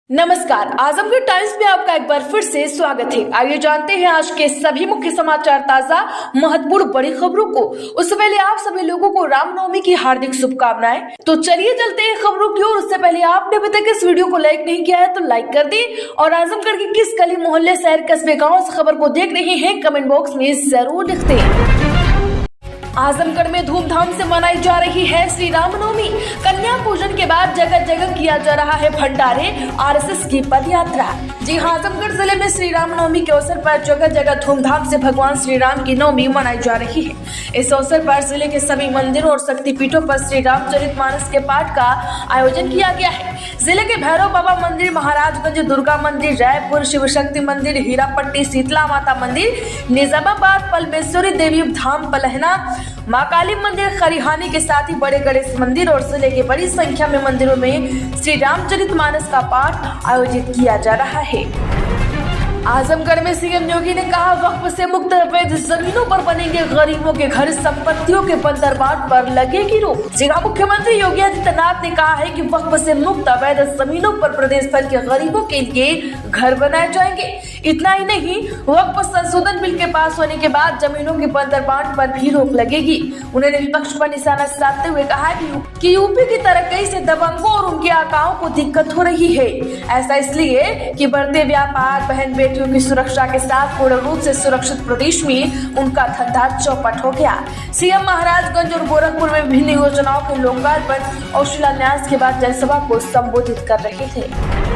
नमस्कार, आजमगढ़ टाइम्स में आपका एक बार फिर से स्वागत है। आइए जानते हैं आज के सभी मुख्य समाचार, ताजा महत्वपूर्ण बड़ी खबरों को। उससे पहले आप सभी लोगों को रामनवमी की हार्दिक शुभकामनाएं। तो चलिए चलते हैं खबरों की ओर। उससे पहले आपने अभी तक इस वीडियो को लाइक नहीं किया है तो लाइक कर दें और आजमगढ़ की किस गली, मोहल्ले, शहर, कस्बे, गाँव से खबर को देख रहे हैं कमेंट बॉक्स में जरूर लिख दें। आजमगढ़ में धूमधाम से मनाई जा रही है श्री रामनवमी। कन्या पूजन के बाद जगह जगह किया जा रहा है भंडारे, आरएसएस की पद यात्रा। जी हां, आजमगढ़ जिले में श्री रामनवमी के अवसर पर जगह जगह धूमधाम से भगवान श्री राम की नवमी मनाई जा रही है। इस अवसर पर जिले के सभी मंदिरों और शक्तिपीठों पर श्री रामचरितमानस के पाठ का आयोजन किया गया है। जिले के भैरव बाबा मंदिर, महाराजगंज दुर्गा मंदिर, रायपुर शिव शक्ति मंदिर, हीरापट्टी शीतला माता मंदिर, निजामाबाद पलमेश्वरी देवी धाम, पलहना मां काली मंदिर, खरिहानी के साथ ही बड़े गणेश मंदिर और जिले के बड़ी संख्या में मंदिरों में श्री रामचरितमानस का पाठ आयोजित किया जा रहा है। आजमगढ़ में सीएम योगी ने कहा, वक्फ से मुक्त अवैध जमीनों पर बनेंगे गरीबों के घर, संपत्तियों के बंदरबाट पर लगेगी रोक। जी हां, मुख्यमंत्री योगी आदित्यनाथ ने कहा है कि वक्फ से मुक्त अवैध जमीनों पर प्रदेश भर के गरीबों के लिए घर बनाए जाएंगे। इतना ही नहीं, वक्फ संशोधन बिल के पास होने के बाद जमीनों के बंदरबाट पर भी रोक लगेगी। उन्होंने विपक्ष पर निशाना साधते हुए कहा कि यूपी की तरक्की से दबंगों और उनके आकाओं को दिक्कत हो रही है। ऐसा इसलिए कि बढ़ते व्यापार, बहन बेटियों की सुरक्षा के साथ पूर्ण रूप से सुरक्षित प्रदेश में उनका धंधा चौपट हो गया। सीएम महाराजगंज और गोरखपुर में विभिन्न योजनाओं के लोकार्पण और शिलान्यास के बाद जनसभा को संबोधित कर रहे थे।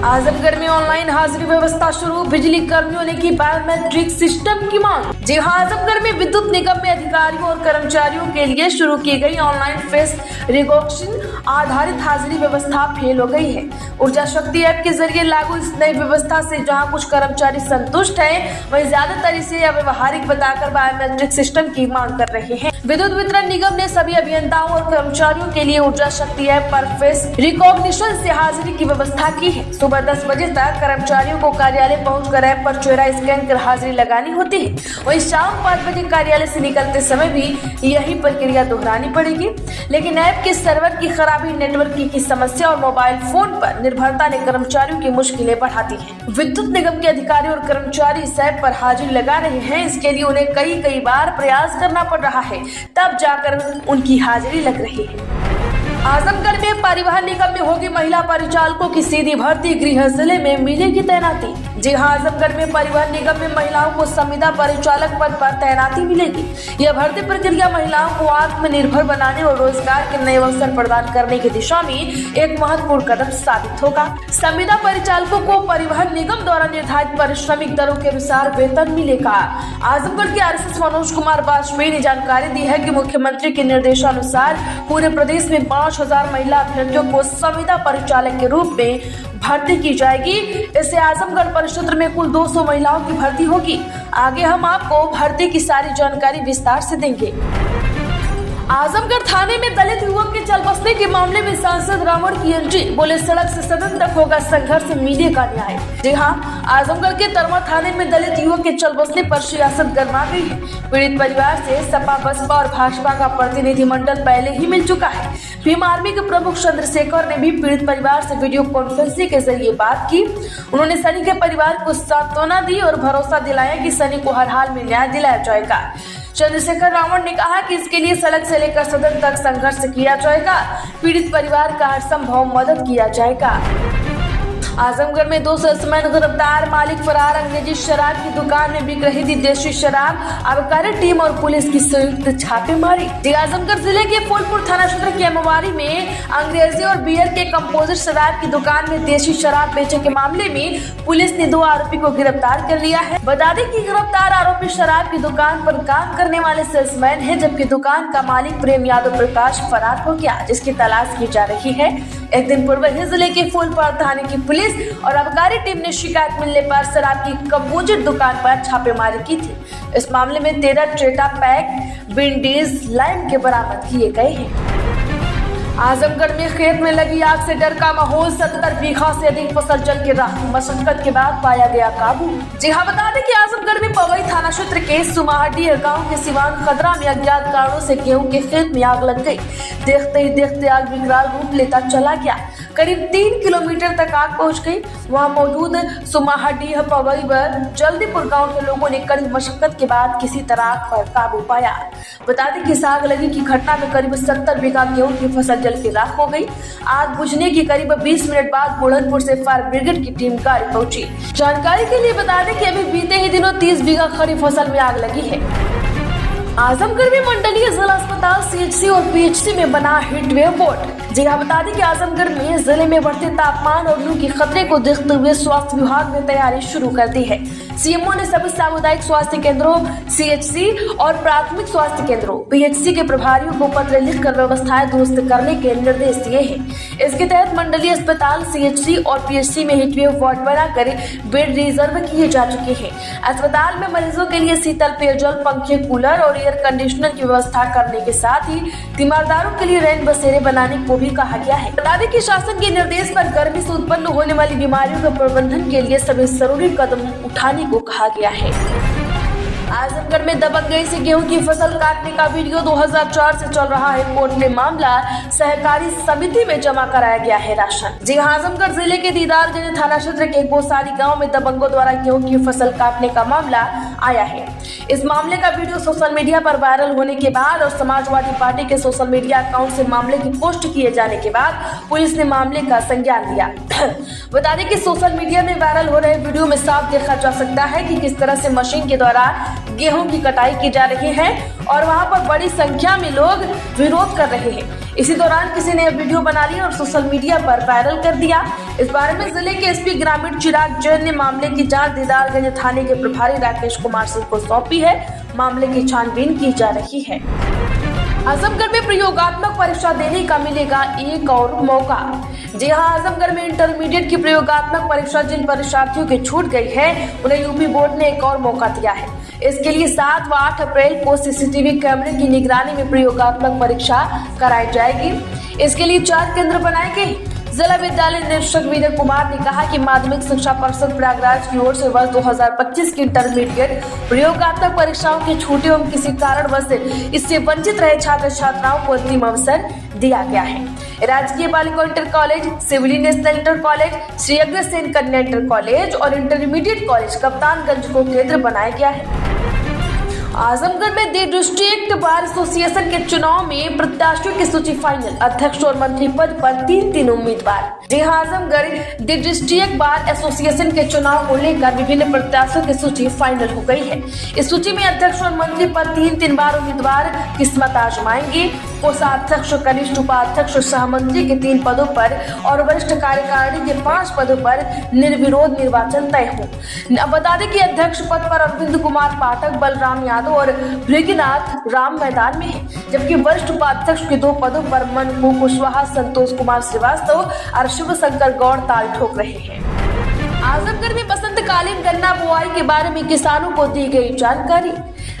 आजमगढ़ में ऑनलाइन हाजिरी व्यवस्था शुरू, बिजली कर्मियों ने की बायोमेट्रिक सिस्टम की मांग। जी हां, आजमगढ़ में विद्युत निगम में अधिकारियों और कर्मचारियों के लिए शुरू की गई ऑनलाइन फेस रिकॉग्निशन आधारित हाजिरी व्यवस्था फेल हो गई है। ऊर्जा शक्ति ऐप के जरिए लागू इस नई व्यवस्था से जहां कुछ कर्मचारी संतुष्ट हैं, वहीं ज्यादातर इसे अव्यवहारिक बताकर बायोमेट्रिक सिस्टम की मांग कर रहे हैं। विद्युत वितरण निगम ने सभी अभियंताओं और कर्मचारियों के लिए ऊर्जा शक्ति ऐप पर फेस रिकॉग्निशन से हाजिरी की व्यवस्था की है। सुबह 10 बजे तक कर्मचारियों को कार्यालय पहुंचकर ऐप पर चेहरा स्कैन कर हाजिरी लगानी होती है। वहीं शाम 5 बजे कार्यालय से निकलते समय भी यही प्रक्रिया दोहरानी पड़ेगी। लेकिन ऐप के सर्वर की खराबी, नेटवर्क की समस्या और मोबाइल फोन पर निर्भरता ने कर्मचारियों की मुश्किलें बढ़ा दी हैं। विद्युत निगम के अधिकारी और कर्मचारी इस ऐप पर हाजिरी लगा रहे हैं। इसके लिए उन्हें कई बार प्रयास करना पड़ रहा है, तब जाकर उनकी हाजिरी लग रही है। आजमगढ़ में परिवहन निगम में होगी महिला परिचालकों की सीधी भर्ती, गृह जिले में मिलेगी तैनाती। जी हां, आजमगढ़ में परिवहन निगम में महिलाओं को संविदा परिचालक पद पर तैनाती मिलेगी। यह भर्ती प्रक्रिया महिलाओं को आत्मनिर्भर बनाने और रोजगार के नए अवसर प्रदान करने की दिशा में एक महत्वपूर्ण कदम साबित होगा। संविदा परिचालकों को परिवहन निगम द्वारा निर्धारित पारिश्रमिक दरों के अनुसार वेतन मिलेगा। आजमगढ़ के आरएसएस मनोज कुमार वाजपेयी ने जानकारी दी है कि मुख्यमंत्री के निर्देशानुसार पूरे प्रदेश में 5,000 महिला अभ्यर्थियों को संविदा परिचालक के रूप में भर्ती की जाएगी। इससे आजमगढ़ परिक्षेत्र में कुल 200 महिलाओं की भर्ती होगी। आगे हम आपको भर्ती की सारी जानकारी विस्तार से देंगे। आजमगढ़ थाने में दलित युवक के चल बसने के मामले में सांसद रावण की एंट्री, बोले सड़क से सदन तक होगा संघर्ष, मिलेगा न्याय। जी हां, आजमगढ़ के तरवा थाने में दलित युवक के चल बसने पर सियासत गरमा गई है। पीड़ित परिवार से सपा, बसपा और भाजपा का प्रतिनिधिमंडल पहले ही मिल चुका है। भीम आर्मी के प्रमुख चंद्रशेखर ने भी पीड़ित परिवार से वीडियो कॉन्फ्रेंसिंग के जरिए बात की। उन्होंने सनी के परिवार को सांत्वना दी और भरोसा दिलाया कि सनी को हर हाल में न्याय दिलाया जाएगा। चंद्रशेखर रावण ने कहा कि इसके लिए सड़क से लेकर सदन तक संघर्ष किया जाएगा। पीड़ित परिवार का हर संभव मदद किया जाएगा। आजमगढ़ में 2 सेल्समैन गिरफ्तार, मालिक फरार, अंग्रेजी शराब की दुकान में बिक रही थी देशी शराब। आबकारी टीम और पुलिस की संयुक्त छापेमारी। आजमगढ़ जिले के फूलपुर थाना क्षेत्र के अमवारी में अंग्रेजी और बियर के कंपोजिट शराब की दुकान में देशी शराब बेचे के मामले में पुलिस ने 2 आरोपी को गिरफ्तार कर लिया है। बता दें कि गिरफ्तार आरोपी शराब की दुकान पर काम करने वाले सेल्समैन है, जबकि दुकान का मालिक प्रेम यादव प्रकाश फरार हो गया, जिसकी तलाश की जा रही है। एक दिन पूर्व ही जिले के फूलपुर थाने की पुलिस और आबकारी टीम ने शिकायत मिलने पर शराब की कंपोजिट दुकान पर छापेमारी की थी। इस मामले में 13 ट्रेटा पैक विंडीज लाइम के बरामद किए गए हैं। आजमगढ़ में खेत में लगी आग से डर का माहौल, 70 बीघा से अधिक फसल जल के राख, मशक्कत के बाद पाया गया काबू। जी हां, बता दें कि आजमगढ़ में पवई थाना क्षेत्र के सुमाहडीह गांव के सिवान खदरा में अज्ञात कारणों से गेहूं के खेत में आग लग गई। देखते ही देखते आग विकराल रूप लेता चला गया। करीब 3 किलोमीटर तक आग पहुंच गई। वहां मौजूद सुमाहडीह पवई व जल्दीपुर गांव के लोगों ने कड़ी मशक्कत के बाद किसी तरह आग पर काबू पाया। बता दें कि इस आग लगी की घटना में करीब 70 बीघा गेहूं की फसल जल के राख हो गई। आग बुझने की करीब 20 मिनट बाद बुलंदपुर से फायर ब्रिगेड की टीम गाड़ी पहुंची। जानकारी के लिए बता दें कि अभी बीते ही दिनों 30 बीघा खड़ी फसल में आग लगी है। आजमगढ़ में मंडलीय जिला अस्पताल सीएचसी और पीएचसी में बना हीटवेव वार्ड। जी हाँ, बता दें कि आजमगढ़ में जिले में बढ़ते तापमान और लू के खतरे को देखते हुए स्वास्थ्य विभाग ने तैयारी शुरू कर दी है। सीएमओ ने सभी सामुदायिक स्वास्थ्य केंद्रों सीएचसी और प्राथमिक स्वास्थ्य केंद्रों पीएचसी के प्रभारियों को पत्र लिखकर व्यवस्थाएं दुरुस्त करने के निर्देश दिए हैं। इसके तहत मंडलीय अस्पताल सीएचसी और पीएचसी में हीटवेव वार्ड बनाकर बेड रिजर्व किए जा चुके हैं। अस्पताल में मरीजों के लिए शीतल पेयजल, पंखे, कूलर और एयर कंडीशनर की व्यवस्था करने के साथ ही तीमारदारों के लिए रैन बसेरे बनाने को भी कहा गया है। बता दें कि शासन के निर्देश पर गर्मी से उत्पन्न होने वाली बीमारियों के प्रबंधन के लिए सभी जरूरी कदम उठाने को कहा गया है। आजमगढ़ में दबंगई से गेहूं की फसल काटने का वीडियो 2004 से चल रहा है। कोर्ट में मामला सहकारी समिति में जमा कराया गया है राशन। जी हाँ, आजमगढ़ जिले के दीदारगंज थाना क्षेत्र के गोसारी गांव में दबंगों द्वारा गेहूं की फसल काटने का मामला आया है। इस मामले का वीडियो सोशल मीडिया पर वायरल होने के बाद और समाजवादी पार्टी के सोशल मीडिया अकाउंट से मामले की पोस्ट किए जाने के बाद पुलिस ने मामले का संज्ञान लिया। बता दें कि सोशल मीडिया में वायरल हो रहे वीडियो में साफ देखा जा सकता है कि किस तरह से मशीन के द्वारा गेहूं की कटाई की जा रही है और वहां पर बड़ी संख्या में लोग विरोध कर रहे हैं। इसी दौरान किसी ने वीडियो बना लिया और सोशल मीडिया पर वायरल कर दिया। इस बारे में जिले के एसपी ग्रामीण चिराग जैन ने मामले की जांच दीदारगंज थाने के प्रभारी राकेश कुमार सिंह को सौंपी है। मामले की छानबीन की जा रही है। आजमगढ़ में प्रयोगात्मक परीक्षा देने का मिलेगा एक और मौका। जी हां, आजमगढ़ में इंटरमीडिएट की प्रयोगात्मक परीक्षा जिन परीक्षार्थियों की छूट गई है उन्हें यूपी बोर्ड ने एक और मौका दिया है। इसके लिए 7 व 8 अप्रैल को सीसीटीवी कैमरे की निगरानी में प्रयोगात्मक परीक्षा कराई जाएगी। इसके लिए 4 केंद्र बनाए गए। जिला विद्यालय निरीक्षक विनय कुमार ने कहा कि माध्यमिक शिक्षा परिषद प्रयागराज की ओर से वर्ष 2025 की इंटरमीडिएट प्रयोगात्मक परीक्षाओं के छूटे एवं किसी कारणवश इससे वंचित रहे छात्र छात्राओं को अंतिम अवसर दिया गया है। राजकीय बालिका इंटर कॉलेज, सिविली national inter college, Shri Agrasen कन्या इंटर कॉलेज और इंटरमीडिएट कॉलेज कप्तानगंज को केंद्र बनाया गया है। आजमगढ़ में दी डिस्ट्रिक्ट बार एसोसिएशन के चुनाव में प्रत्याशियों की सूची फाइनल। अध्यक्ष और मंत्री पद पर 3 उम्मीदवार। जी हां, आजमगढ़ दी डिस्ट्रिक्ट बार एसोसिएशन के चुनाव को लेकर विभिन्न प्रत्याशियों की सूची फाइनल हो गई है। इस सूची में अध्यक्ष और मंत्री पर 3 बार उम्मीदवार किस्मत आजमाएंगे। कोषाध्यक्ष, कनिष्ठ उपाध्यक्ष, सहमंत्री के 3 पदों पर और वरिष्ठ कार्यकारिणी के 5 पदों पर निर्विरोध निर्वाचन तय हो। बता दें कि अध्यक्ष पद पर अरविंद कुमार पाठक, बलराम यादव और भृगनाथ राम मैदान में है, जबकि वरिष्ठ उपाध्यक्ष के 2 पदों पर मनकू कुशवाहा, संतोष कुमार श्रीवास्तव और शिव शंकर गौड़ ताल ठोक रहे हैं। आजमगढ़ में बसंतकालीन गन्ना बुआई के बारे में किसानों को दी गई जानकारी।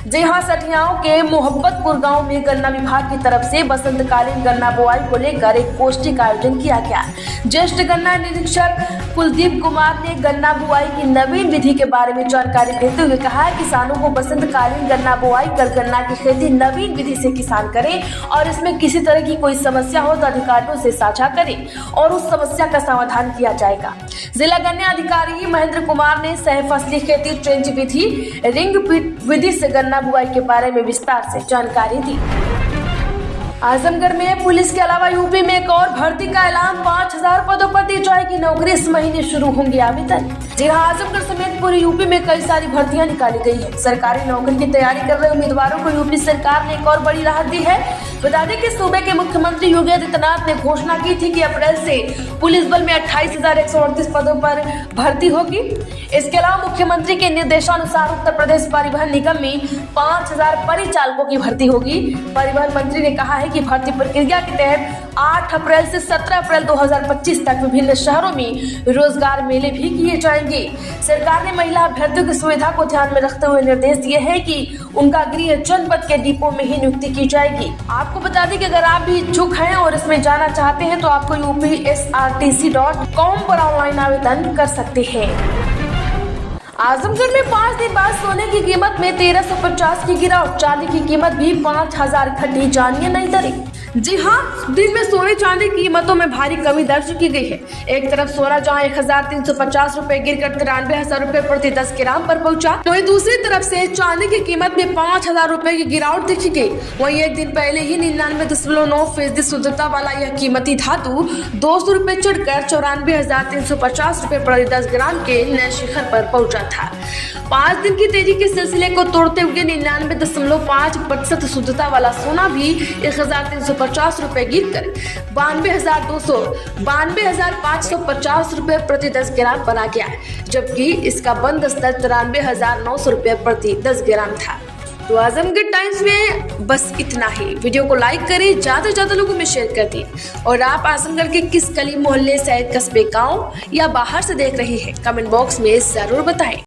जी हां, सठियाओं के मोहब्बतपुर गांव में गन्ना विभाग की तरफ से बसंतकालीन गन्ना बुआई को लेकर एक गोष्ठी का आयोजन किया गया। ज्येष्ठ गन्ना निरीक्षक कुलदीप कुमार ने गन्ना बुआई की नवीन विधि के बारे में जानकारी देते हुए कहा है किसानों को बसंतकालीन गन्ना बुआई कर गन्ना की खेती नवीन विधि से किसान करें और इसमें किसी तरह की कोई समस्या हो तो अधिकारियों से साझा करें और उस समस्या का समाधान किया जाएगा। जिला गन्ना अधिकारी महेंद्र कुमार ने सह फसली खेती ट्रेंच विधि, रिंग विधि से गन्ना बुआई के बारे में विस्तार से जानकारी दी। आजमगढ़ में पुलिस के अलावा यूपी में एक और भर्ती का ऐलान। 5000 पदों पर दी जाएगी नौकरी। इस महीने शुरू होंगे आवेदन। जी हाँ, आजमगढ़ समेत पूरे यूपी में कई सारी भर्तियां निकाली गई है। सरकारी नौकरी की तैयारी कर रहे उम्मीदवारों को यूपी सरकार ने एक और बड़ी राहत दी है। बता दें कि सूबे के मुख्यमंत्री योगी आदित्यनाथ ने घोषणा की थी कि अप्रैल से पुलिस बल में 28,138 पदों पर भर्ती होगी। इसके अलावा मुख्यमंत्री के निर्देशानुसार उत्तर प्रदेश परिवहन निगम में 5000 परिचालकों की भर्ती होगी। परिवहन मंत्री ने कहा है कि भर्ती प्रक्रिया के तहत 8 अप्रैल से 17 अप्रैल 2025 तक विभिन्न शहरों में रोजगार मेले भी किए जाएंगे। सरकार ने महिला अभ्यर्थियों की सुविधा को ध्यान में रखते हुए निर्देश दिए हैं कि उनका गृह जनपद के डिपो में ही नियुक्ति की जाएगी। आपको बता दें कि अगर आप भी इच्छुक हैं और इसमें जाना चाहते हैं तो आपको upsrtc.com पर ऑनलाइन आवेदन कर सकते हैं। आजमगढ़ में 5 दिन बाद सोने की कीमत में 1350 की गिरावट। चांदी की कीमत भी 5000 घटी। जानिए नई दरें। जी हाँ, दिन में सोने चांदी की कीमतों में भारी कमी दर्ज की गई है। एक तरफ सोना जहां 1350 रुपए गिरकर 93,000 रुपए प्रति 10 ग्राम पर पहुंचा, वहीं दूसरी तरफ से चांदी की कीमत में 5,000 रुपए की गिरावट देखी गई। वहीं एक दिन पहले ही 99.9% शुद्धता वाला यह कीमती धातु 200 रुपए चढ़कर 94,350 रुपए प्रति 10 ग्राम के नए शिखर पर पहुंचा था। 5 दिन की तेजी के सिलसिले को तोड़ते हुए 99.5% शुद्धता वाला सोना भी 1,350 रुपए गिरकर 92,550 रुपए प्रति 10 ग्राम पर आ गया, जबकि इसका बंद स्तर 93,900 रुपए प्रति 10 ग्राम था। तो आजमगढ़ टाइम्स में बस इतना ही। वीडियो को लाइक करें, ज्यादा से ज्यादा लोगों में शेयर कर दिए। और आप आजमगढ़ के किस गली, मोहल्ले, शहर, कस्बे, गाँव या बाहर से देख रहे हैं, कमेंट बॉक्स में जरूर बताएं।